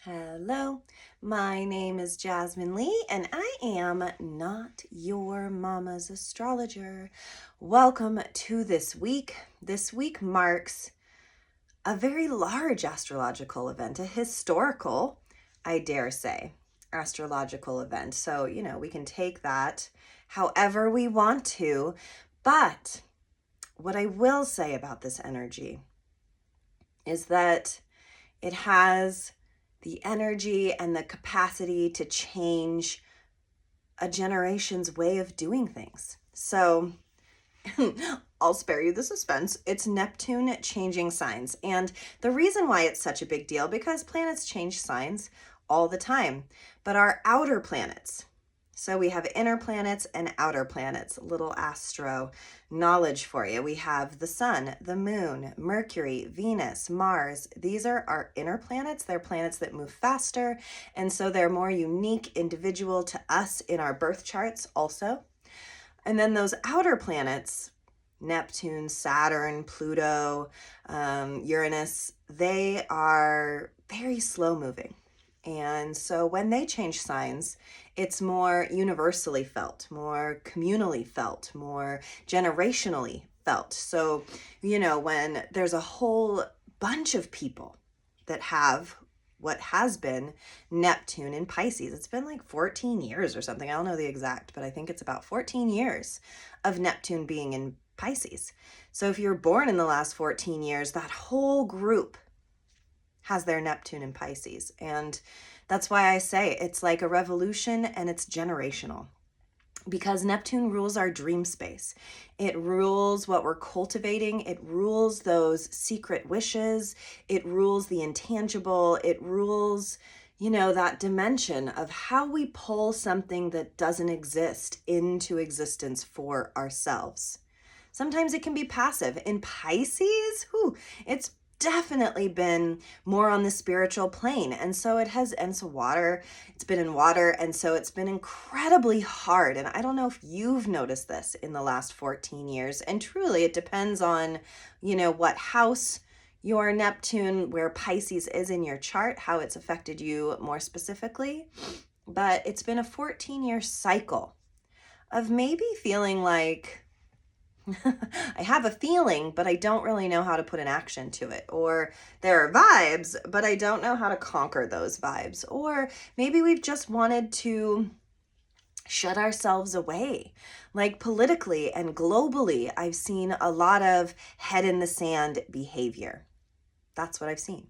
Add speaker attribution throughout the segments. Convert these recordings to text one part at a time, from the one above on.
Speaker 1: Hello, my name is Jasmine Lee, and I am not your mama's astrologer. Welcome to this week. This week marks a very large astrological event, a historical, I dare say, astrological event. So, we can take that however we want to. But what I will say about this energy is that it has the energy and the capacity to change a generation's way of doing things. So I'll spare you the suspense. It's Neptune changing signs. And the reason why it's such a big deal, because planets change signs all the time, but our outer planets. So we have inner planets and outer planets, little astro knowledge for you. We have the sun, the moon, Mercury, Venus, Mars. These are our inner planets. They're planets that move faster, and so they're more unique, individual to us in our birth charts also. And then those outer planets, Neptune, Saturn, Pluto, Uranus, they are very slow moving. And so when they change signs, it's more universally felt, more communally felt, more generationally felt. So, when there's a whole bunch of people that have what has been Neptune in Pisces, it's been like 14 years or something. I don't know the exact, but I think it's about 14 years of Neptune being in Pisces. So if you're born in the last 14 years, that whole group has their Neptune in Pisces. And that's why I say it's like a revolution, and it's generational, because Neptune rules our dream space. It rules what we're cultivating. It rules those secret wishes. It rules the intangible. It rules, that dimension of how we pull something that doesn't exist into existence for ourselves. Sometimes it can be passive. In Pisces, it's definitely been more on the spiritual plane. And so water, it's been in water. And so it's been incredibly hard. And I don't know if you've noticed this in the last 14 years. And truly, it depends on, what house your Neptune, where Pisces is in your chart, how it's affected you more specifically. But it's been a 14-year cycle of maybe feeling like, I have a feeling, but I don't really know how to put an action to it. Or there are vibes, but I don't know how to conquer those vibes. Or maybe we've just wanted to shut ourselves away. Like politically and globally, I've seen a lot of head in the sand behavior. That's what I've seen,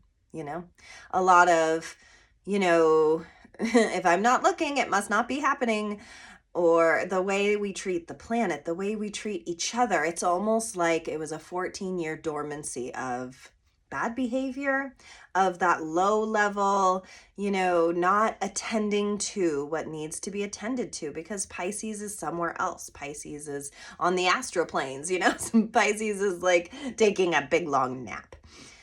Speaker 1: a lot of, if I'm not looking, it must not be happening. Or the way we treat the planet, the way we treat each other. It's almost like it was a 14-year dormancy of bad behavior, of that low level, not attending to what needs to be attended to, because Pisces is somewhere else. Pisces is on the astro planes, Pisces is like taking a big long nap.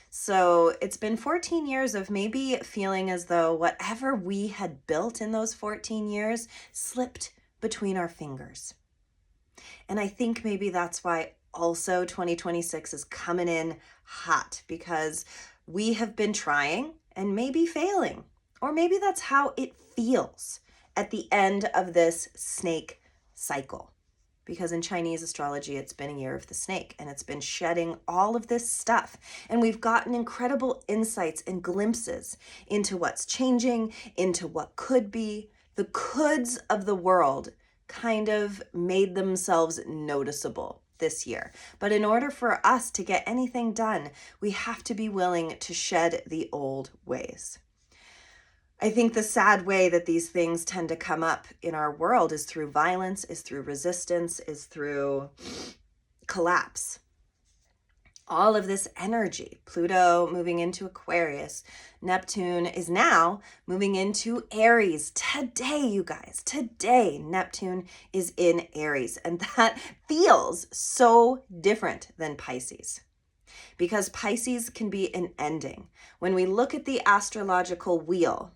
Speaker 1: So it's been 14 years of maybe feeling as though whatever we had built in those 14 years slipped between our fingers. And I think maybe that's why also 2026 is coming in hot, because we have been trying and maybe failing, or maybe that's how it feels at the end of this snake cycle. Because in Chinese astrology, it's been a year of the snake, and it's been shedding all of this stuff. And we've gotten incredible insights and glimpses into what's changing, into what could be. The coulds of the world kind of made themselves noticeable this year. But in order for us to get anything done, we have to be willing to shed the old ways. I think the sad way that these things tend to come up in our world is through violence, is through resistance, is through collapse. All of this energy, Pluto moving into Aquarius, Neptune is now moving into Aries. Today, you guys, today, Neptune is in Aries. And that feels so different than Pisces, because Pisces can be an ending. When we look at the astrological wheel,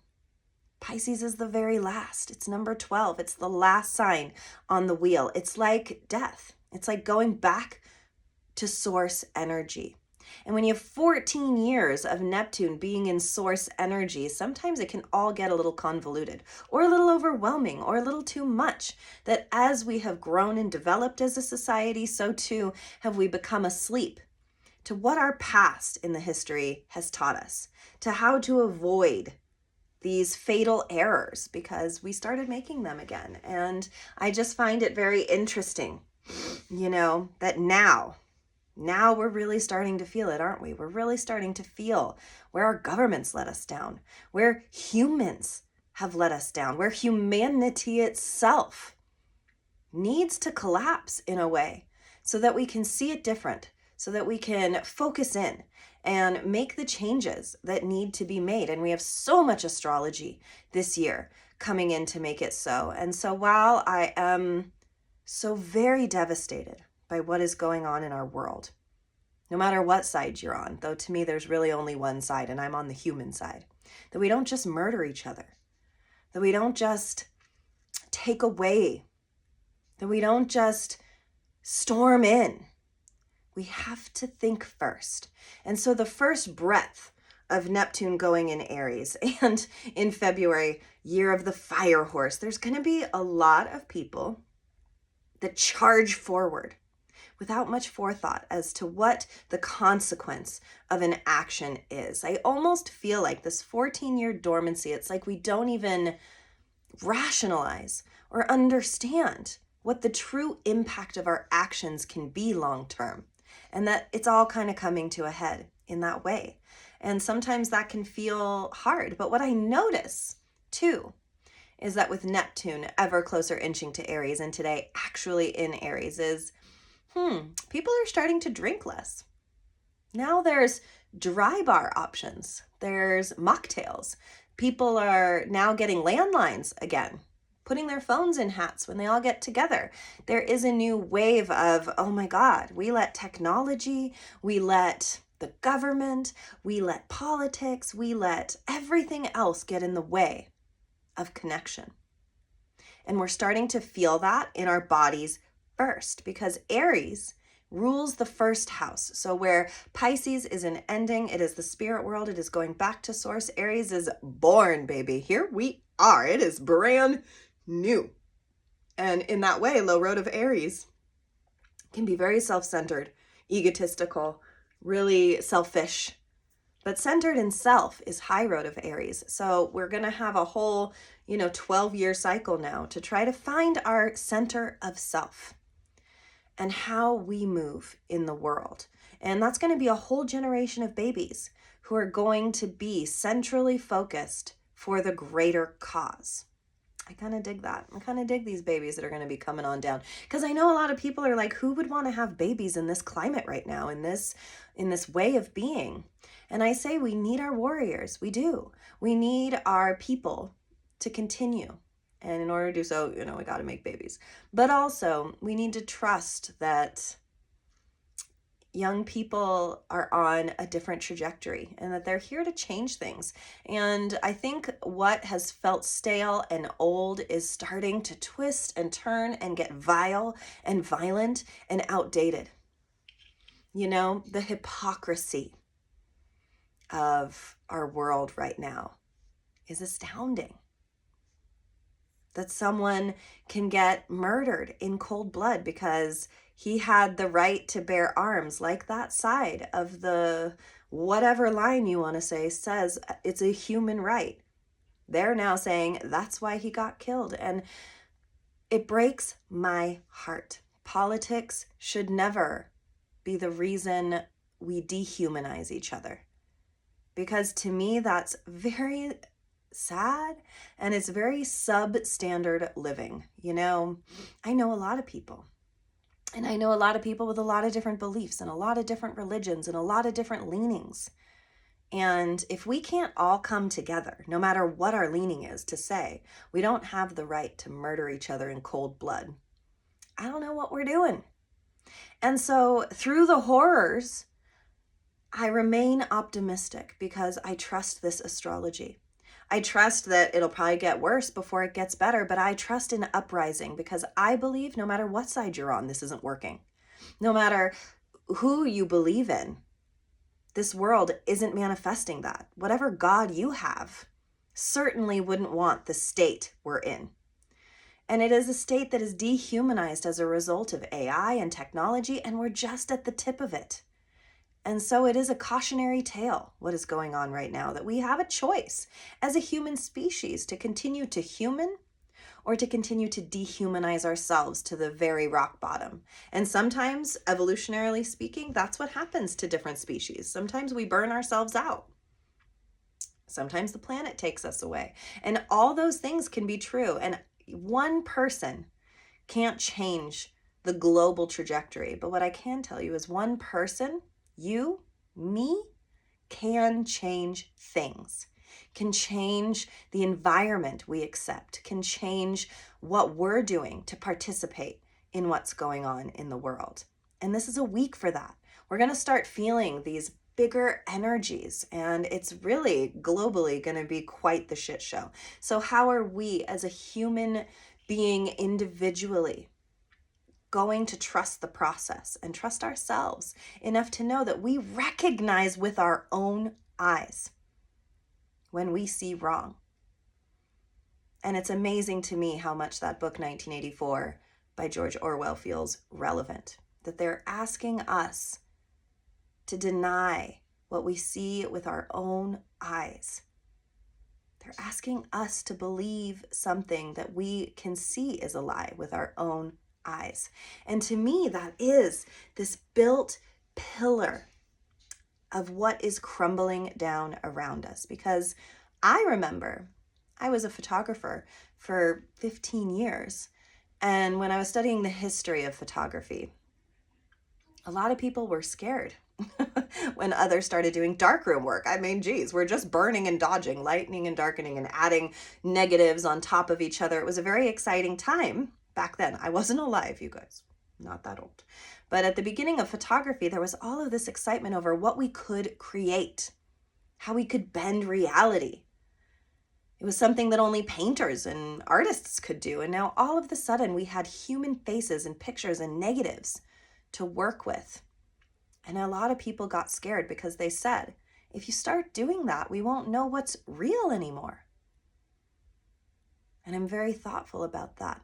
Speaker 1: Pisces is the very last. It's number 12. It's the last sign on the wheel. It's like death. It's like going back to source energy. And when you have 14 years of Neptune being in source energy, sometimes it can all get a little convoluted or a little overwhelming or a little too much. That as we have grown and developed as a society, so too have we become asleep to what our past in the history has taught us, to how to avoid these fatal errors because we started making them again. And I just find it very interesting, that now we're really starting to feel it, aren't we? We're really starting to feel where our governments let us down, where humans have let us down, where humanity itself needs to collapse in a way so that we can see it different, so that we can focus in and make the changes that need to be made. And we have so much astrology this year coming in to make it so. And so while I am so very devastated by what is going on in our world, no matter what side you're on, though to me there's really only one side and I'm on the human side, that we don't just murder each other, that we don't just take away, that we don't just storm in. We have to think first. And so the first breath of Neptune going in Aries and in February, year of the fire horse, there's going to be a lot of people that charge forward without much forethought as to what the consequence of an action is. I almost feel like this 14-year dormancy, it's like we don't even rationalize or understand what the true impact of our actions can be long term. And that it's all kind of coming to a head in that way. And sometimes that can feel hard. But what I notice too is that with Neptune ever closer inching to Aries and today actually in Aries is, people are starting to drink less. Now there's dry bar options. There's mocktails. People are now getting landlines again, putting their phones in hats when they all get together. There is a new wave of, oh my God, we let technology, we let the government, we let politics, we let everything else get in the way of connection. And we're starting to feel that in our bodies first because Aries rules the first house. So where Pisces is an ending, it is the spirit world, it is going back to source. Aries is born, baby. Here we are. It is brand new. And in that way, low road of Aries can be very self-centered, egotistical, really selfish. But centered in self is high road of Aries. So we're going to have a whole, 12-year cycle now to try to find our center of self and how we move in the world. And that's going to be a whole generation of babies who are going to be centrally focused for the greater cause. I kind of dig that. I kind of dig these babies that are going to be coming on down because I know a lot of people are like, who would want to have babies in this climate right now, in this way of being? And I say we need our warriors. We do. We need our people to continue. And in order to do so, we got to make babies. But also, we need to trust that young people are on a different trajectory and that they're here to change things. And I think what has felt stale and old is starting to twist and turn and get vile and violent and outdated. The hypocrisy of our world right now is astounding. That someone can get murdered in cold blood because he had the right to bear arms, like that side of the whatever line you want to say says it's a human right. They're now saying that's why he got killed. And it breaks my heart. Politics should never be the reason we dehumanize each other. Because to me, that's very sad and it's very substandard living. I know a lot of people. And I know a lot of people with a lot of different beliefs and a lot of different religions and a lot of different leanings. And if we can't all come together, no matter what our leaning is, to say we don't have the right to murder each other in cold blood, I don't know what we're doing. And so through the horrors, I remain optimistic because I trust this astrology. I trust that it'll probably get worse before it gets better, but I trust in uprising because I believe no matter what side you're on, this isn't working. No matter who you believe in, this world isn't manifesting that. Whatever God you have certainly wouldn't want the state we're in. And it is a state that is dehumanized as a result of AI and technology, and we're just at the tip of it. And so it is a cautionary tale, what is going on right now, that we have a choice as a human species to continue to human or to continue to dehumanize ourselves to the very rock bottom. And sometimes, evolutionarily speaking, that's what happens to different species. Sometimes we burn ourselves out. Sometimes the planet takes us away. And all those things can be true. And one person can't change the global trajectory. But what I can tell you is one person, you, me, can change things, can change the environment we accept, can change what we're doing to participate in what's going on in the world. And this is a week for that. We're going to start feeling these bigger energies, and it's really globally going to be quite the shit show. So how are we as a human being individually going to trust the process and trust ourselves enough to know that we recognize with our own eyes when we see wrong? And it's amazing to me how much that book 1984 by George Orwell feels relevant, that they're asking us to deny what we see with our own eyes. They're asking us to believe something that we can see is a lie with our own eyes. And to me, that is this built pillar of what is crumbling down around us. Because I remember I was a photographer for 15 years. And when I was studying the history of photography, a lot of people were scared when others started doing darkroom work. I mean, geez, we're just burning and dodging, lightening and darkening and adding negatives on top of each other. It was a very exciting time back then. I wasn't alive, you guys, not that old. But at the beginning of photography, there was all of this excitement over what we could create, how we could bend reality. It was something that only painters and artists could do. And now all of a sudden we had human faces and pictures and negatives to work with. And a lot of people got scared because they said, if you start doing that, we won't know what's real anymore. And I'm very thoughtful about that,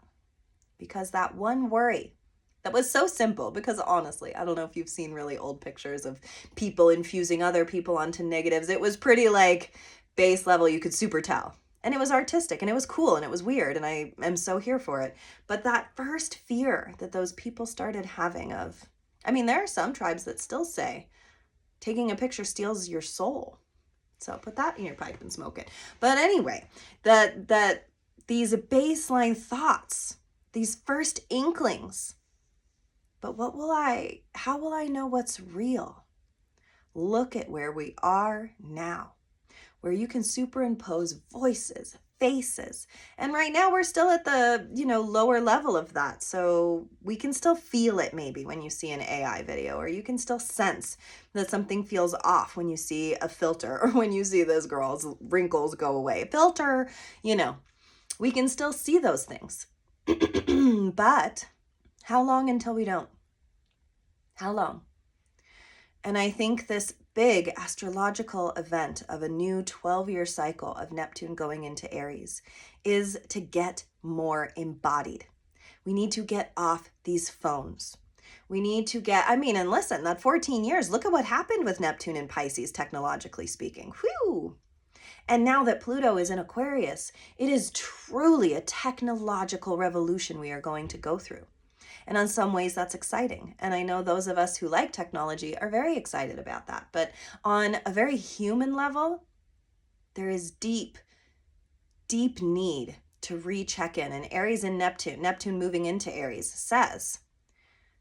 Speaker 1: because that one worry that was so simple, because honestly, I don't know if you've seen really old pictures of people infusing other people onto negatives. It was pretty like base level, you could super tell. And it was artistic and it was cool and it was weird, and I am so here for it. But that first fear that those people started having of, I mean, there are some tribes that still say taking a picture steals your soul. So put that in your pipe and smoke it. But anyway, that these baseline thoughts, these first inklings, but how will I know what's real? Look at where we are now, where you can superimpose voices, faces. And right now we're still at the, lower level of that. So we can still feel it maybe when you see an AI video, or you can still sense that something feels off when you see a filter, or when you see this girl's wrinkles go away. Filter, we can still see those things. But how long until we don't? How long? And I think this big astrological event of a new 12-year cycle of Neptune going into Aries is to get more embodied. We need to get off these phones. We need to and listen, that 14 years, look at what happened with Neptune in Pisces, technologically speaking. Whew! And now that Pluto is in Aquarius, it is truly a technological revolution we are going to go through. And in some ways that's exciting. And I know those of us who like technology are very excited about that. But on a very human level, there is deep, deep need to recheck in. And Aries and Neptune moving into Aries says,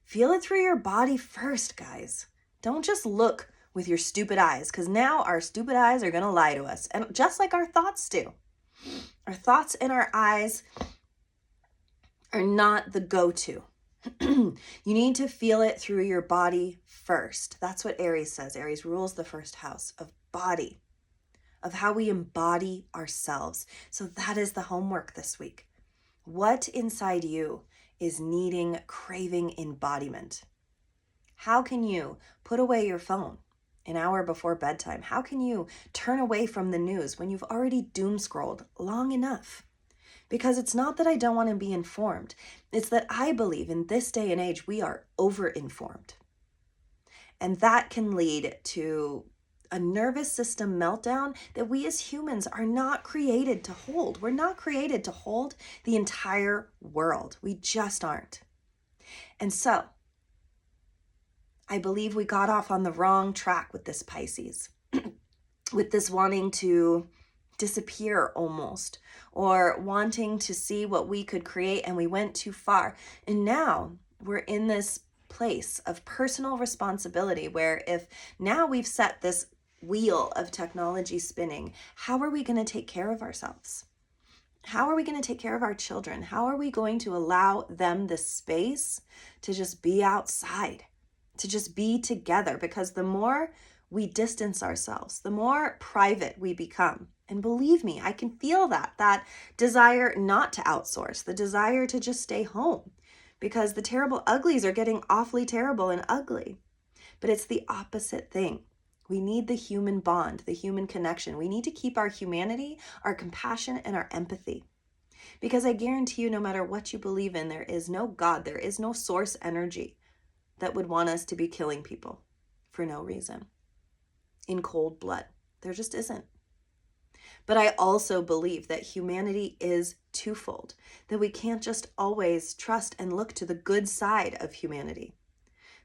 Speaker 1: feel it through your body first, guys. Don't just look with your stupid eyes, because now our stupid eyes are going to lie to us. And just like our thoughts do. Our thoughts and our eyes are not the go-to. You need to feel it through your body first. That's what Aries says. Aries rules the first house of body, of how we embody ourselves. So that is the homework this week. What inside you is needing, craving embodiment? How can you put away your phone an hour before bedtime? How can you turn away from the news when you've already doom scrolled long enough? Because it's not that I don't want to be informed. It's that I believe in this day and age, we are over-informed. And that can lead to a nervous system meltdown that we as humans are not created to hold. We're not created to hold the entire world. We just aren't. And so, I believe we got off on the wrong track with this Pisces, with this wanting to disappear almost, or wanting to see what we could create, and we went too far. And now we're in this place of personal responsibility where if now we've set this wheel of technology spinning, how are we going to take care of ourselves? How are we going to take care of our children? How are we going to allow them the space to just be outside, to just be together? Because the more we distance ourselves, the more private we become. And believe me, I can feel that desire not to outsource, the desire to just stay home, because the terrible uglies are getting awfully terrible and ugly. But it's the opposite thing. We need the human bond, the human connection. We need to keep our humanity, our compassion, and our empathy. Because I guarantee you, no matter what you believe in, there is no God, there is no source energy that would want us to be killing people for no reason, in cold blood. There just isn't. But I also believe that humanity is twofold, that we can't just always trust and look to the good side of humanity,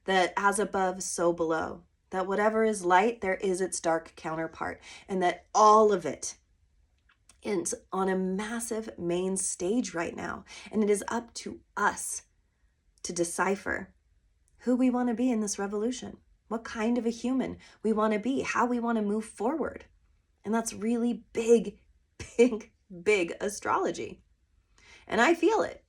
Speaker 1: that as above, so below, that whatever is light, there is its dark counterpart, and that all of it is on a massive main stage right now. And it is up to us to decipher who we want to be in this revolution, what kind of a human we want to be, how we want to move forward. And that's really big, big, big astrology. And I feel it.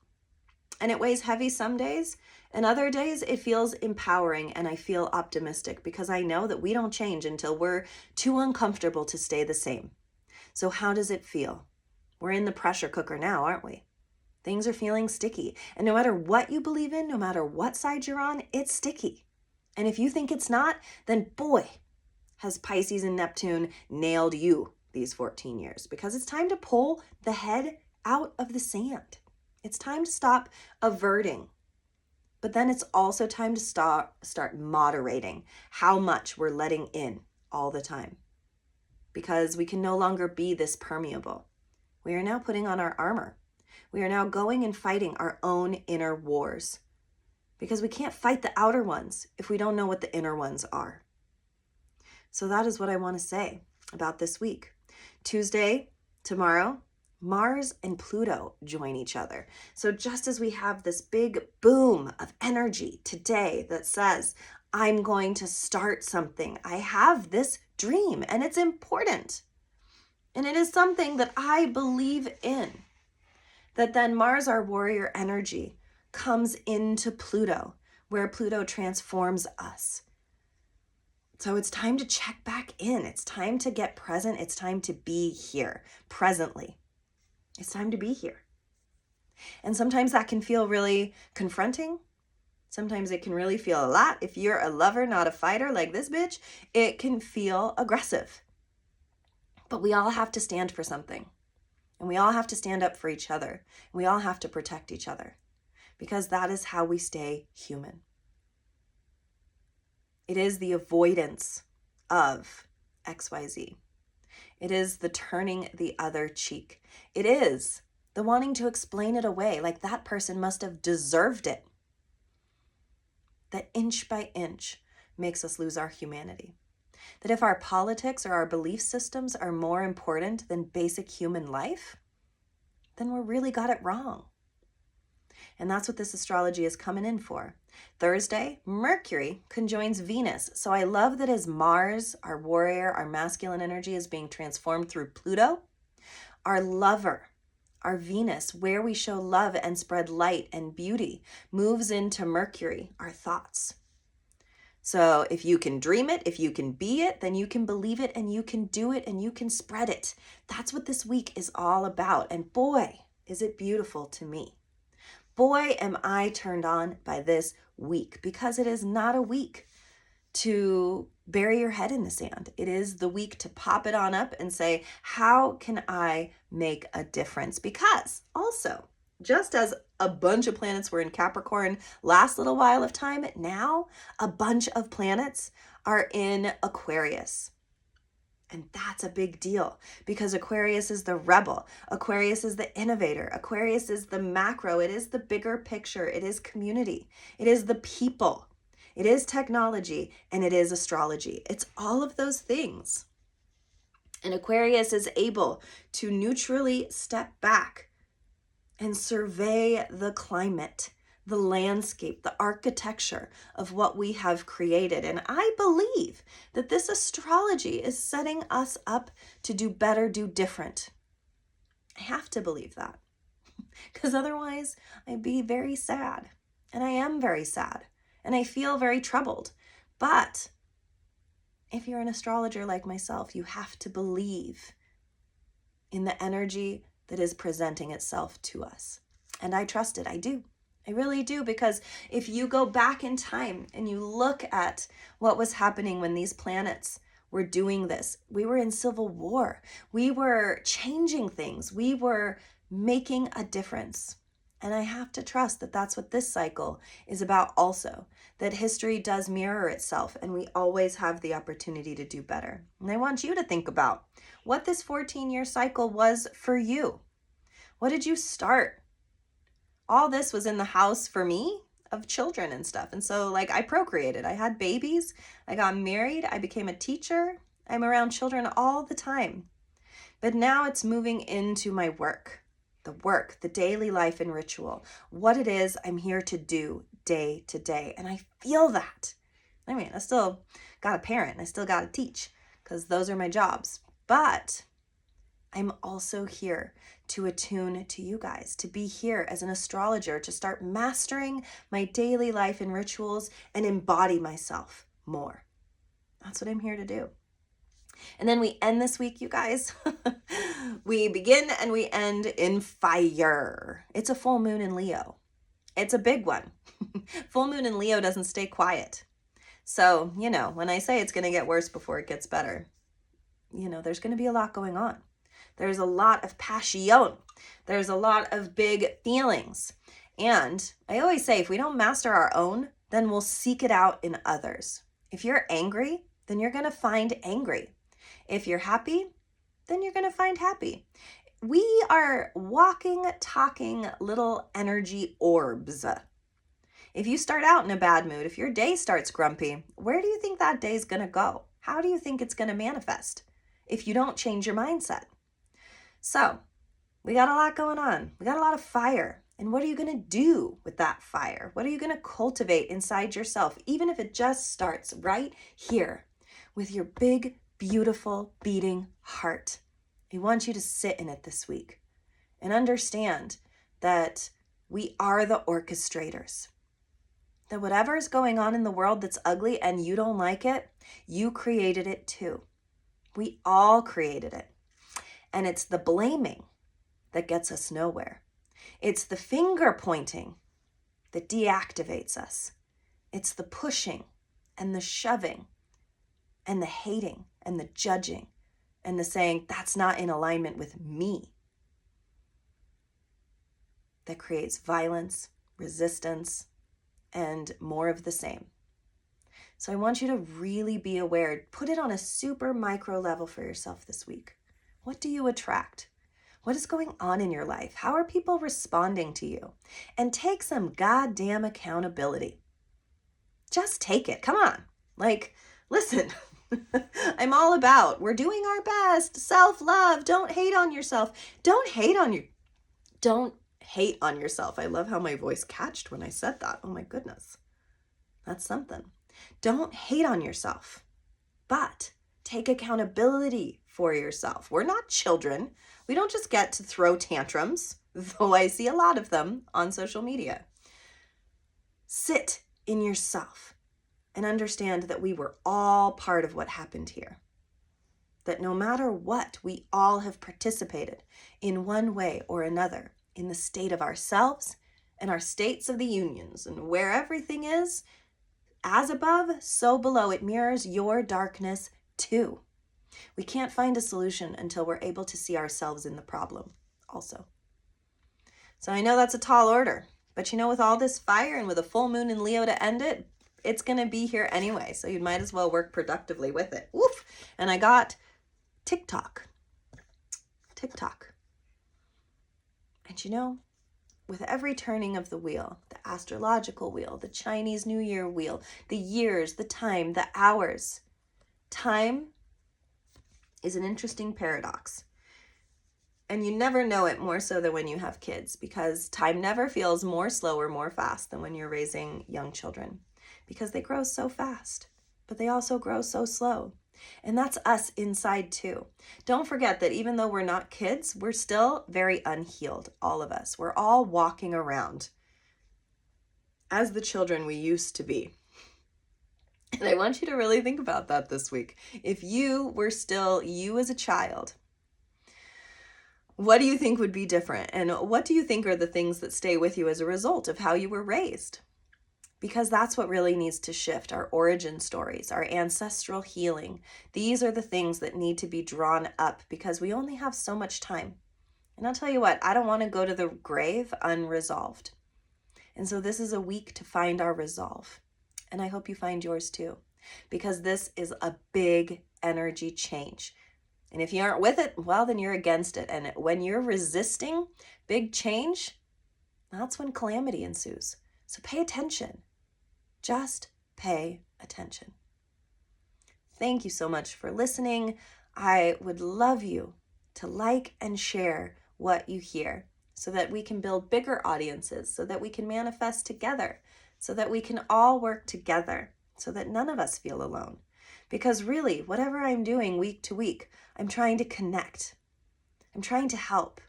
Speaker 1: And it weighs heavy some days, and other days it feels empowering, and I feel optimistic because I know that we don't change until we're too uncomfortable to stay the same. So how does it feel? We're in the pressure cooker now, aren't we? Things are feeling sticky. And no matter what you believe in, no matter what side you're on, it's sticky. And if you think it's not, then boy, has Pisces and Neptune nailed you these 14 years, because it's time to pull the head out of the sand. It's time to stop averting. But then it's also time to start moderating how much we're letting in all the time, because we can no longer be this permeable. We are now putting on our armor. We are now going and fighting our own inner wars, because we can't fight the outer ones if we don't know what the inner ones are. So that is what I want to say about this week. Tuesday, tomorrow, Mars and Pluto join each other. So just as we have this big boom of energy today that says, I'm going to start something. I have this dream and it's important. And it is something that I believe in. That then Mars, our warrior energy, comes into Pluto, where Pluto transforms us. So it's time to check back in. It's time to get present. It's time to be here presently. It's time to be here. And sometimes that can feel really confronting. Sometimes it can really feel a lot. If you're a lover, not a fighter like this bitch, it can feel aggressive. But we all have to stand for something. And we all have to stand up for each other. And we all have to protect each other. Because that is how we stay human. It is the avoidance of XYZ. It is the turning the other cheek. It is the wanting to explain it away, like that person must have deserved it. That inch by inch makes us lose our humanity. That if our politics or our belief systems are more important than basic human life, then we really got it wrong. And that's what this astrology is coming in for. Thursday, Mercury conjoins Venus. So I love that as Mars, our warrior, our masculine energy, is being transformed through Pluto, our lover, our Venus, where we show love and spread light and beauty, moves into Mercury, our thoughts. So if you can dream it, if you can be it, then you can believe it and you can do it and you can spread it. That's what this week is all about. And boy, is it beautiful to me. Boy, am I turned on by this week, because it is not a week to bury your head in the sand. It is the week to pop it on up and say, how can I make a difference? Because also, just as a bunch of planets were in Capricorn last little while of time, now a bunch of planets are in Aquarius. And that's a big deal because Aquarius is the rebel. Aquarius is the innovator. Aquarius is the macro. It is the bigger picture. It is community. It is the people. It is technology, and it is astrology. It's all of those things. And Aquarius is able to neutrally step back and survey the climate, the landscape, the architecture of what we have created. And I believe that this astrology is setting us up to do better, do different. I have to believe that because otherwise I'd be very sad. And I am very sad. And I feel very troubled. But if you're an astrologer like myself, you have to believe in the energy that is presenting itself to us. And I trust it. I do. I really do. Because if you go back in time and you look at what was happening when these planets were doing this, we were in civil war. We were changing things. We were making a difference. And I have to trust that that's what this cycle is about also, that history does mirror itself and we always have the opportunity to do better. And I want you to think about what this 14-year cycle was for you. What did you start? All this was in the house for me of children and stuff. And so I procreated, I had babies, I got married, I became a teacher. I'm around children all the time. But now it's moving into my work, the daily life and ritual, what it is I'm here to do day to day. And I feel that. I mean, I still got a parent, I still got to teach because those are my jobs. But I'm also here to attune to you guys, to be here as an astrologer, to start mastering my daily life and rituals and embody myself more. That's what I'm here to do. And then we end this week, you guys. We begin and we end in fire. It's a full moon in Leo. It's a big one. Full moon in Leo doesn't stay quiet. So, when I say it's going to get worse before it gets better, there's going to be a lot going on. There's a lot of passion. There's a lot of big feelings. And I always say, if we don't master our own, then we'll seek it out in others. If you're angry, then you're going to find angry. If you're happy, then you're going to find happy. We are walking, talking little energy orbs. If you start out in a bad mood, if your day starts grumpy, where do you think that day's going to go? How do you think it's going to manifest if you don't change your mindset? So we got a lot going on. We got a lot of fire. And what are you going to do with that fire? What are you going to cultivate inside yourself, even if it just starts right here with your big, beautiful, beating heart? I want you to sit in it this week and understand that we are the orchestrators. That whatever is going on in the world that's ugly and you don't like it, you created it too. We all created it. And it's the blaming that gets us nowhere. It's the finger pointing that deactivates us. It's the pushing and the shoving and the hating and the judging and the saying, that's not in alignment with me, that creates violence, resistance, and more of the same. So I want you to really be aware. Put it on a super micro level for yourself this week. What do you attract? What is going on in your life? How are people responding to you? And take some goddamn accountability. Just take it. Come on. Listen, I'm all about, we're doing our best. Self-love. Don't hate on yourself. Don't hate on yourself. I love how my voice catched when I said that. Oh my goodness. That's something. Don't hate on yourself, but take accountability for yourself. We're not children. We don't just get to throw tantrums, though I see a lot of them on social media. Sit in yourself and understand that we were all part of what happened here. That no matter what, we all have participated in one way or another in the state of ourselves and our states of the unions and where everything is as above, so below. It mirrors your darkness too. We can't find a solution until we're able to see ourselves in the problem also. So I know that's a tall order, but with all this fire and with a full moon in Leo to end it, it's going to be here anyway. So you might as well work productively with it. Woof. And I got TikTok. And with every turning of the wheel, the astrological wheel, the Chinese New Year wheel, the years, the time, the hours, time is an interesting paradox. And you never know it more so than when you have kids, because time never feels more slow or more fast than when you're raising young children, because they grow so fast, but they also grow so slow. And that's us inside too. Don't forget that even though we're not kids, we're still very unhealed, all of us. We're all walking around as the children we used to be. And I want you to really think about that this week. If you were still you as a child, what do you think would be different? And what do you think are the things that stay with you as a result of how you were raised? Because that's what really needs to shift, our origin stories, our ancestral healing. These are the things that need to be drawn up because we only have so much time. And I'll tell you what, I don't want to go to the grave unresolved. And so this is a week to find our resolve. And I hope you find yours too, because this is a big energy change. And if you aren't with it, well, then you're against it. And when you're resisting big change, that's when calamity ensues. So pay attention. Just pay attention. Thank you so much for listening. I would love you to like and share what you hear so that we can build bigger audiences, so that we can manifest together, so that we can all work together, so that none of us feel alone. Because really, whatever I'm doing week to week, I'm trying to connect. I'm trying to help.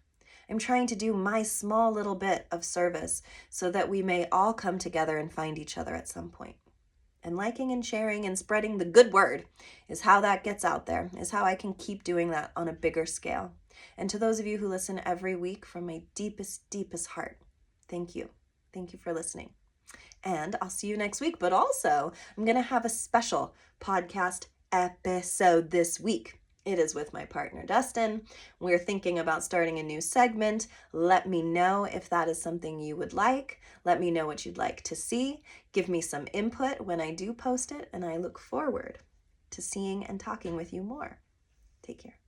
Speaker 1: I'm trying to do my small little bit of service so that we may all come together and find each other at some point. And liking and sharing and spreading the good word is how that gets out there, is how I can keep doing that on a bigger scale. And to those of you who listen every week from my deepest, deepest heart, thank you. Thank you for listening. And I'll see you next week. But also, I'm going to have a special podcast episode this week. It is with my partner, Dustin. We're thinking about starting a new segment. Let me know if that is something you would like. Let me know what you'd like to see. Give me some input when I do post it, and I look forward to seeing and talking with you more. Take care.